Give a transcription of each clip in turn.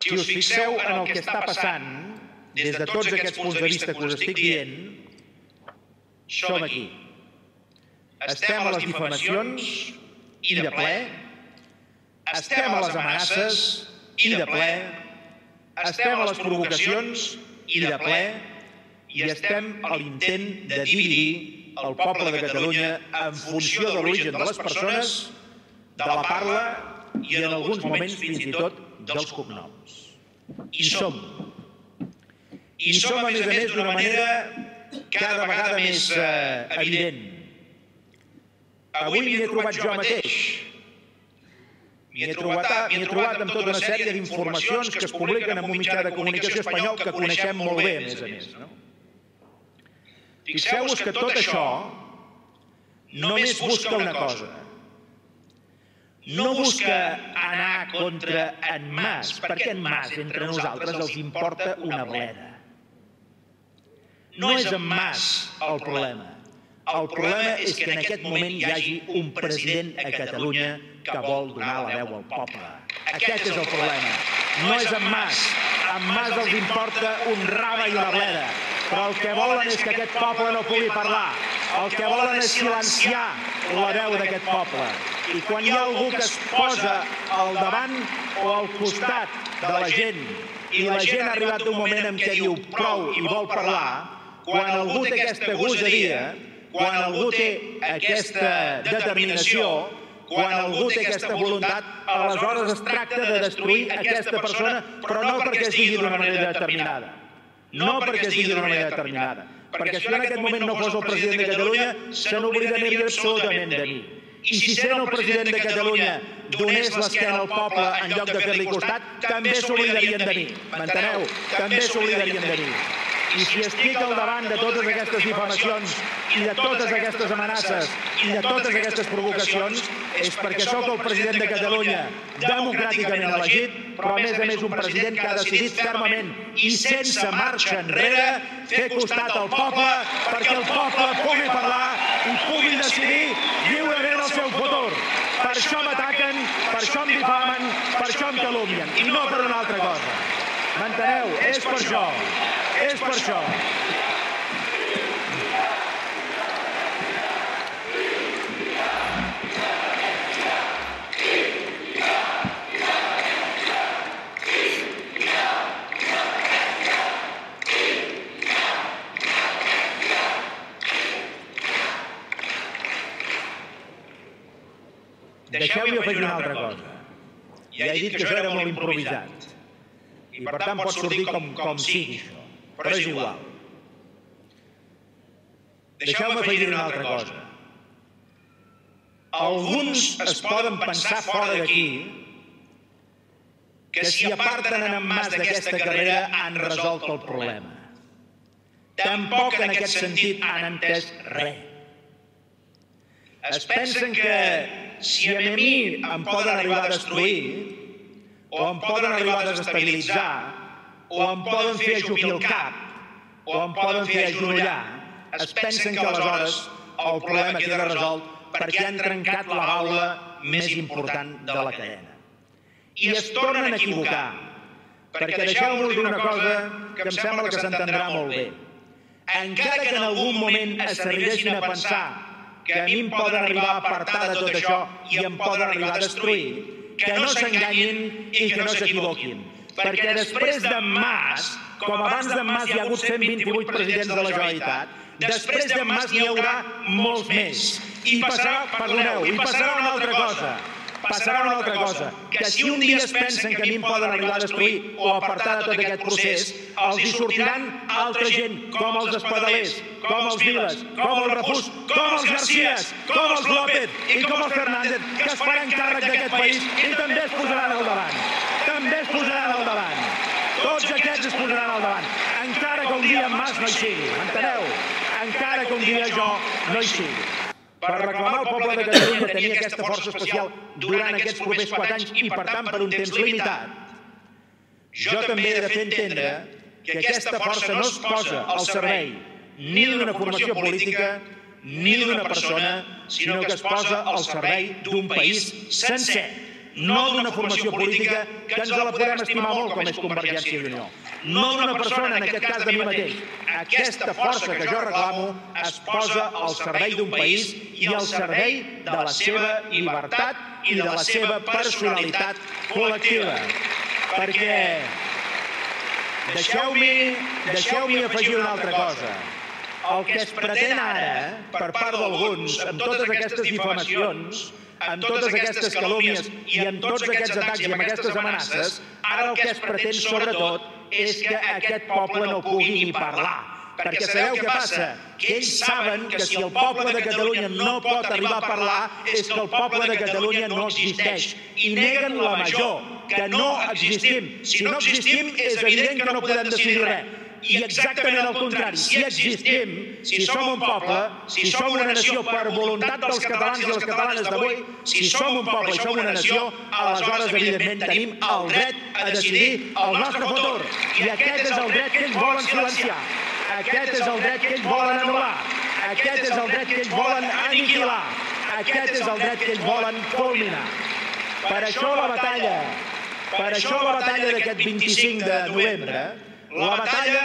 Si us fixeu en el que està passant, des de tots aquests punts de vista que us estic dient, som aquí. Estem a les difamacions i de ple, estem a les amenaces i de ple, estem a les provocacions i de ple, i estem a l'intent de dividir el poble de Catalunya en funció de l'origen de les persones, de la parla i en alguns moments fins i tot dels cognoms. I som. I som, a més, d'una manera cada vegada més evident. Avui m'hi he trobat jo mateix. M'hi he trobat amb tota una sèrie d'informacions que es publiquen en un mitjà de comunicació espanyol que coneixem molt bé, a més. Fixeu-vos que tot això només busca una cosa. No busca anar contra en Mas, perquè en Mas, entre nosaltres, els importa una bleda. No és en Mas el problema. El problema és que en aquest moment hi hagi un president a Catalunya que vol donar la veu al poble. Aquest és el problema. No és en Mas. En Mas els importa un rave i una bleda. Però el que volen és que aquest poble no pugui parlar. El que volen és silenciar la veu d'aquest poble. I quan hi ha algú que es posa al davant o al costat de la gent, i la gent ha arribat a un moment en què diu prou i vol parlar, quan algú té aquesta gosadia, quan algú té aquesta determinació, quan algú té aquesta voluntat, aleshores es tracta de destruir aquesta persona, però no perquè es digui d'una manera determinada. No perquè es digui d'una manera determinada. Perquè si en aquest moment no fos el president de Catalunya, se n'oblidaria absolutament de mi. I si sent el president de Catalunya donés l'esquena al poble en lloc de fer-li costat, també s'oblidarien de mi. M'enteneu? També s'oblidarien de mi. I si estic al davant de totes aquestes difamacions i de totes aquestes amenaces i de totes aquestes provocacions és perquè sóc el president de Catalunya democràticament elegit, però a més un president que ha decidit fermament i sense marxa enrere fer costat al poble perquè el poble pugui parlar i pugui decidir lliurement el seu futur. Per això m'ataquen, per això em difamen, per això em calumnien i no per una altra cosa. M'enteneu? És per això. És per això. Deixeu-me afegir una altra cosa. Ja he dit que això era molt improvisat. I per tant pot sortir com sigui això. Però és igual. Deixeu-me afegir una altra cosa. Alguns es poden pensar fora d'aquí que si aparten en Mas d'aquesta carrera han resolt el problema. Tampoc en aquest sentit han entès res. Es pensen que si a mi em poden arribar a destruir, o em poden arribar a desestabilitzar, o em poden fer ajupir el cap, o em poden fer agenollar, es pensen que aleshores el problema queda resolt perquè han trencat la baula més important de la cadena. I es tornen a equivocar, perquè deixeu-me dir una cosa que em sembla que s'entendrà molt bé. Encara que en algun moment s'arribessin a pensar que a mi em poden arribar a apartar de tot això i em poden arribar a destruir, que no s'enganyin i que no s'equivoquin. Perquè després d'en Mas, com abans d'en Mas hi ha hagut 128 presidents de la Generalitat, després d'en Mas n'hi haurà molts més. I passarà, perdoneu, i passarà una altra cosa. Passarà una altra cosa, que si un dia es pensen que a mi em poden arribar a destruir o apartar de tot aquest procés, els hi sortiran altra gent, com els Espadaler, com els Viles, com els Rafús, com els Garcías, com els López i com els Fernández, que es faran càrrec d'aquest país i també es posaran al davant. També es posaran al davant. Tots aquests es posaran al davant. Encara que un dia en Mas no hi sigui, enteneu? Encara que un dia jo no hi sigui. Per reclamar al poble de Catalunya tenir aquesta força especial durant aquests propers 4 anys i, per tant, per un temps limitat, jo també he de fer entendre que aquesta força no es posa al servei ni d'una formació política ni d'una persona, sinó que es posa al servei d'un país sencer. no d'una formació política que ens la podem estimar molt com és Convergència i Unió, no d'una persona, en aquest cas de mi mateix. Aquesta força que jo reclamo es posa al servei d'un país i al servei de la seva llibertat i de la seva personalitat col·lectiva. Perquè deixeu-m'hi afegir una altra cosa. El que es pretén ara, per part d'alguns, amb totes aquestes difamacions, amb totes aquestes calúmnies i amb tots aquests atacs i amb aquestes amenaces, ara el que es pretén sobretot és que aquest poble no pugui ni parlar. Perquè sabeu què passa? Que ells saben que si el poble de Catalunya no pot arribar a parlar és que el poble de Catalunya no existeix. I neguen la major, que no existim. Si no existim, és evident que no podem decidir res. I exactament al contrari, si existim, si som un poble, si som una nació per voluntat dels catalans i les catalanes d'avui, si som un poble i som una nació, aleshores, evidentment, tenim el dret a decidir el nostre futur. I aquest és el dret que ells volen silenciar. Aquest és el dret que ells volen anul·lar. Aquest és el dret que ells volen aniquilar. Aquest és el dret que ells volen fulminar. Per això la batalla d'aquest 25 de novembre, la batalla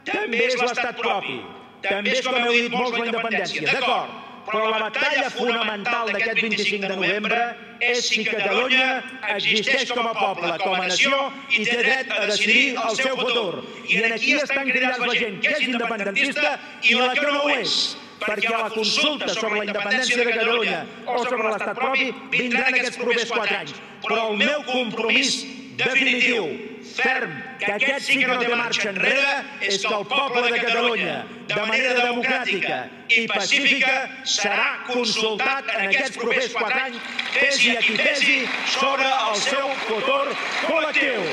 també és l'estat propi, també és, com heu dit molts, la independència, d'acord, però la batalla fonamental d'aquest 25 de novembre és si Catalunya existeix com a poble, com a nació, i té dret a decidir el seu futur. I aquí estan cridats la gent que és independentista i la que no ho és, perquè la consulta sobre la independència de Catalunya o sobre l'estat propi vindran aquests propers 4 anys. Però el meu compromís definitiu, ferm, que aquest sí que no té marxa enrere, és que el poble de Catalunya, de manera democràtica i pacífica, serà consultat en aquests propers 4 anys, pesi a qui pesi, sobre el seu futur col·lectiu.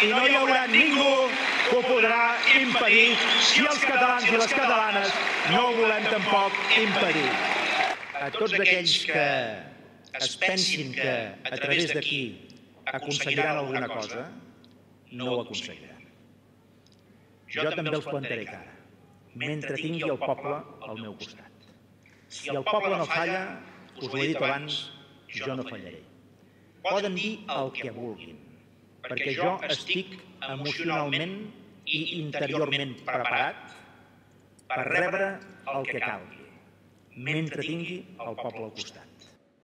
I no hi haurà ningú que ho podrà impedir si els catalans i les catalanes no ho volem tampoc impedir. A tots aquells que es pensin que a través d'aquí aconseguiran alguna cosa, no ho aconseguiran. Jo també els plantaré cara, mentre tingui el poble al meu costat. Si el poble no falla, us ho he dit abans, jo no fallaré. Poden dir el que vulguin, perquè jo estic emocionalment i interiorment preparat per rebre el que calgui, mentre tingui el poble al costat.